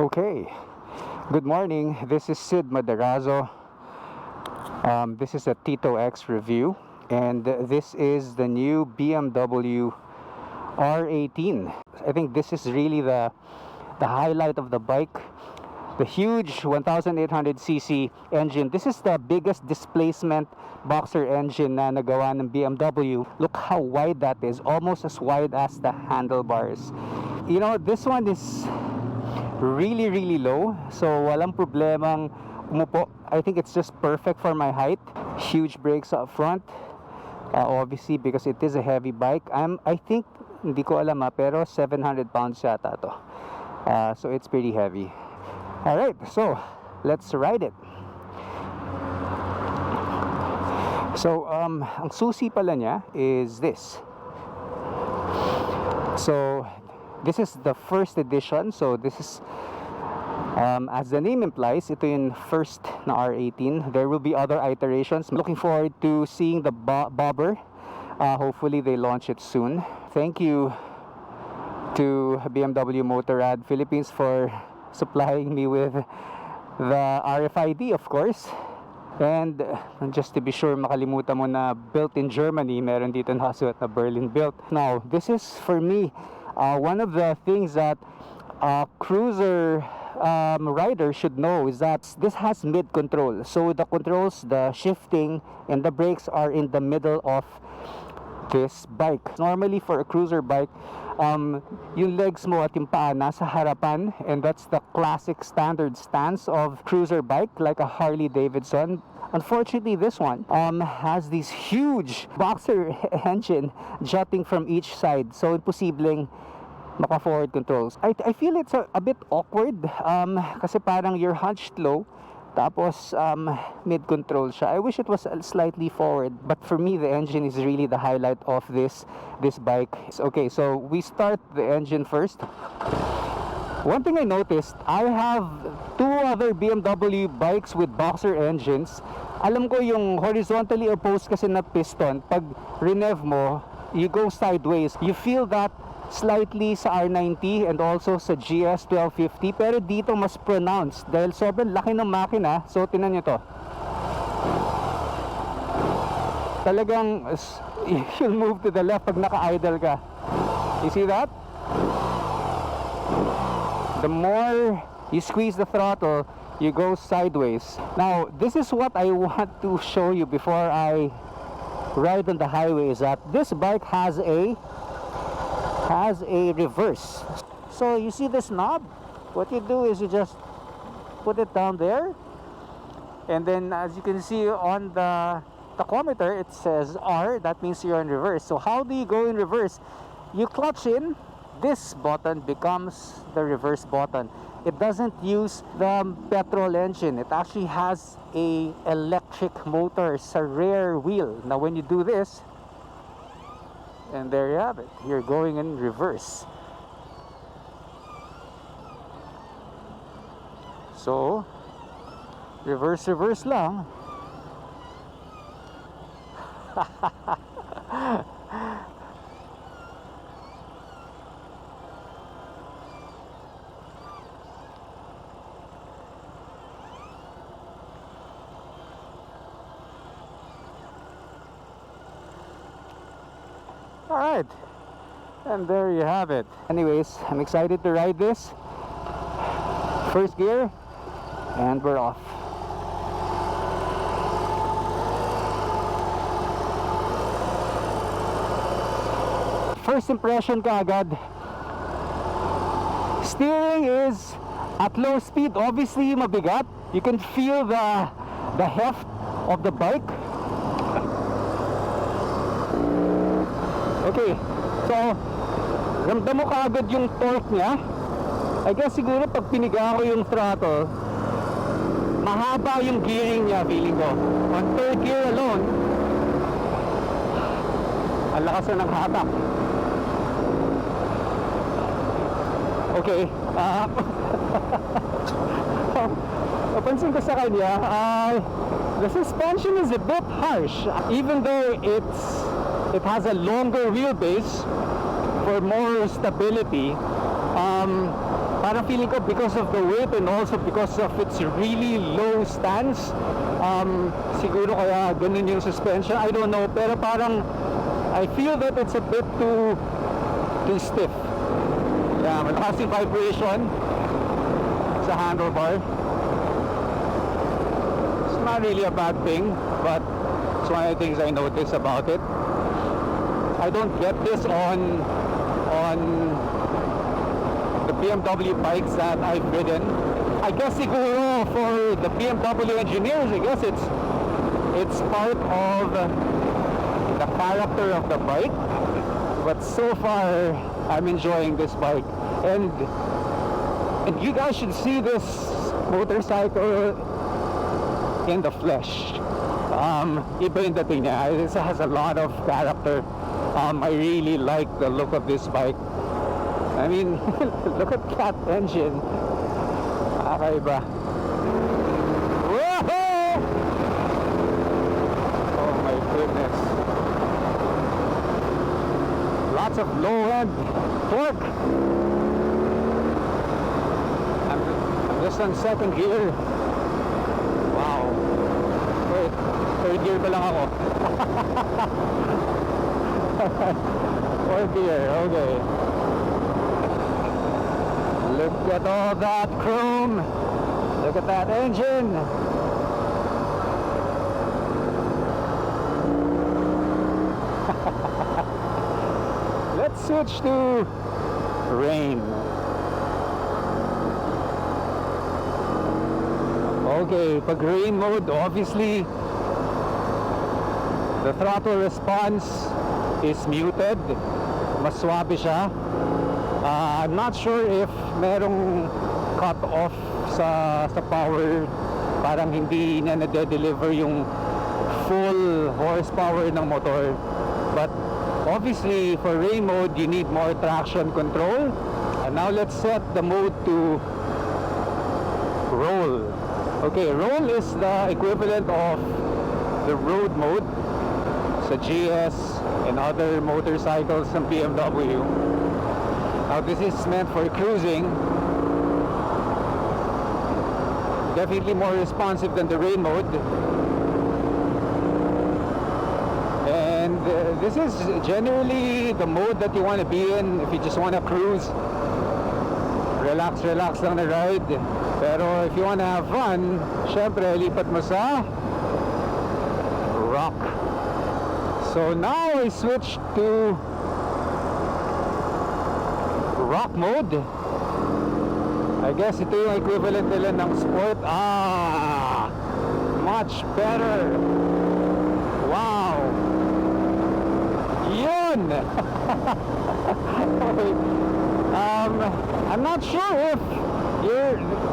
Okay, good morning. This is Sid Maderazo. This is a Tito X review, and this is the new BMW R18. I think this is really the highlight of the bike. The huge 1800cc engine. This is the biggest displacement boxer engine na nagawa ng BMW. Look how wide that is, almost as wide as the handlebars. You know, this one is really low, so walang problemang umupo. I think it's just perfect for my height. Huge brakes up front, obviously because it is a heavy bike. I think, hindi ko alam pero 700 pounds yata to. So it's pretty heavy. Alright, so let's ride it. So ang susi pala niya is this. So this is the first edition. So this is as the name implies, ito yung first na R18. There will be other iterations. I'm looking forward to seeing the bobber. Hopefully they launch it soon. Thank you to BMW Motorrad Philippines for supplying me with the RFID, of course. And just to be sure, makalimutan mo na built in Germany, meron dito nasulat na Berlin built. Now, this is for me one of the things that cruiser rider should know is that this has mid control. So the controls, the shifting and the brakes are in the middle of this bike. Normally for a cruiser bike, yung legs mo at yung paa nasa harapan, and that's the classic standard stance of cruiser bike like a Harley Davidson. Unfortunately, this one has this huge boxer engine jutting from each side, so imposibleng maka-forward controls. I feel it's a bit awkward kasi parang you're hunched low tapos mid-control siya. I wish it was slightly forward, but for me the engine is really the highlight of this bike. Okay, so we start the engine first. One thing I noticed, I have two other BMW bikes with boxer engines. Alam ko yung horizontally opposed kasi na piston, pag renev mo, you go sideways. You feel that slightly sa R90 and also sa GS 1250, pero dito mas pronounced dahil sobrang laki ng makina. So tinan nyo to, talagang you'll move to the left pag naka-idle ka. You see that? The more you squeeze the throttle, you go sideways. Now this is what I want to show you before I ride on the highway, is that this bike has a reverse. So you see this knob, what you do is you just put it down there, and then as you can see on the tachometer it says R. That means you're in reverse. So how do you go in reverse? You clutch in, this button becomes the reverse button. It doesn't use the petrol engine. It actually has a electric motor sa rear wheel. Now when you do this, and there you have it, you're going in reverse. So reverse lang. Alright, and there you have it. Anyways, I'm excited to ride this. First gear, and we're off. First impression kaagad, steering is at low speed. Obviously mabigat. You can feel the heft of the bike. Okay, so ramdam mo kaagad yung torque niya. I guess siguro pag piniga ko yung throttle, mahaba yung gearing niya, feeling ko. On third gear alone, ang lakas na ng hatak. Okay, napansin ko sa kanya, the suspension is a bit harsh. Even though it has a longer wheelbase for more stability, parang feeling ko because of the weight and also because of its really low stance, siguro kaya ganun yung suspension, I don't know, pero parang I feel that it's a bit too stiff. Yeah, malakas yung vibration sa handlebar. It's not really a bad thing, but it's one of the things I notice about it. I don't get this on the BMW bikes that I've ridden. I guess siguro for the BMW engineers, I guess it's part of the character of the bike. But so far, I'm enjoying this bike, and you guys should see this motorcycle in the flesh. Iba yung dating niya. It has a lot of character. I really like the look of this bike. I mean, look at that engine. Kakaiba. Whoa! Oh my goodness. Lots of low-end torque. I'm just on second gear. Wow. Wait, third gear pa lang ako. Fourth gear, okay. Look at all that chrome. Look at that engine. Let's switch to rain. Okay, pag rain mode, obviously the throttle response is muted. Mas swabe siya. I'm not sure if merong cut off sa power, parang hindi na nade-deliver yung full horsepower ng motor. But obviously for rain mode you need more traction control. And now let's set the mode to roll. Okay, roll is the equivalent of the road mode sa GS and other motorcycles ng BMW. Now this is meant for cruising. Definitely more responsive than the rain mode. And this is generally the mode that you want to be in if you just want to cruise. Relax lang na ride. Pero if you want to have fun, syempre lipat mo sa rock. So now I switched to rock mode. I guess ito yung equivalent nila ng sport. Much better. Wow. Yun. Okay. I'm not sure if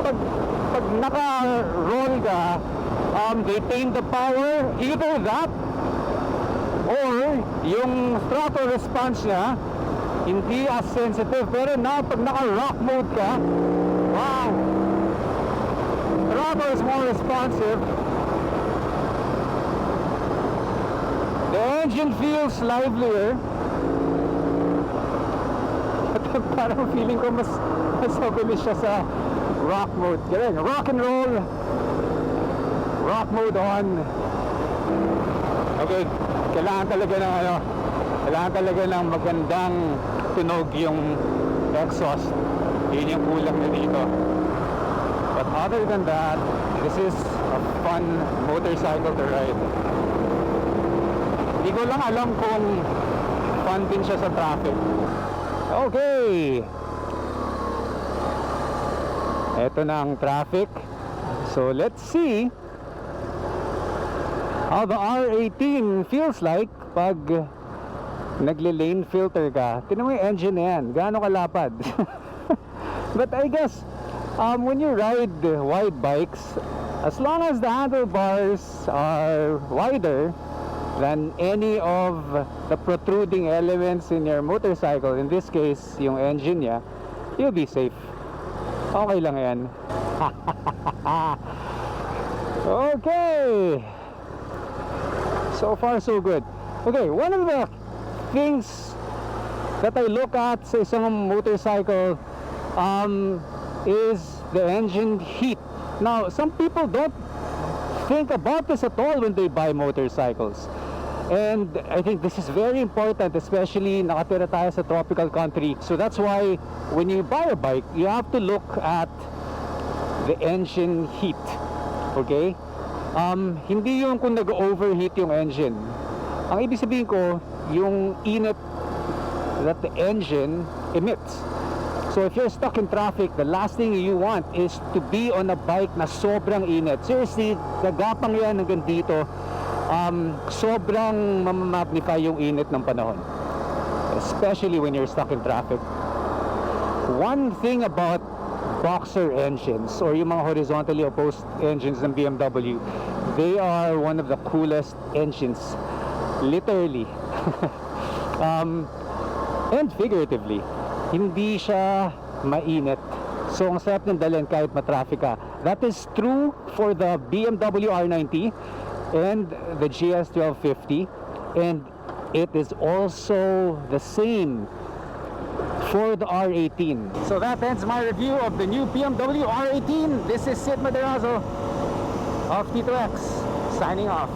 pag naka-roll ka, retain the power, either that or yung throttle response niya hindi as sensitive. Pero now pag naka-rock mode ka, wow, throttle is more responsive. The engine feels livelier. Parang feeling ko mas mabilis siya sa rock mode. Galing, rock and roll. Rock mode on. Okay, kailangan talaga ng magandang tunog yung exhaust. Yun yung kulang na dito. But other than that, this is a fun motorcycle to ride. Hindi ko lang alam kung fun din siya sa traffic. Okay, eto na ang traffic. So let's see how the R18 feels like pag nagle-lane filter ka. Tignan mo yung engine na yan, gaano kalapad. But I guess when you ride wide bikes, as long as the handlebars are wider than any of the protruding elements in your motorcycle, in this case yung engine niya, you'll be safe. Okay lang yan. Okay, so far so good. Okay, one of the things that I look at sa isang motorcycle, is the engine heat. Now, some people don't think about this at all when they buy motorcycles. And I think this is very important, especially nakatira tayo sa tropical country. So that's why when you buy a bike, you have to look at the engine heat. Okay? Hindi yung kung nag-overheat yung engine. Ang ibig sabihin ko, yung init that the engine emits. So if you're stuck in traffic, the last thing you want is to be on a bike na sobrang init. Seriously, gagapang yan hanggang dito. Sobrang mamamagnify yung init ng panahon, especially when you're stuck in traffic. One thing about boxer engines or yung mga horizontally opposed engines ng BMW, they are one of the coolest engines, literally. And figuratively, hindi siya mainit. So ang sarap ng dalhin kahit matraffic ka. That is true for the BMW R90 and the GS 1250, and it is also the same for the R18. So that ends my review of the new BMW R18. This is Maderazo of Tito X, signing off.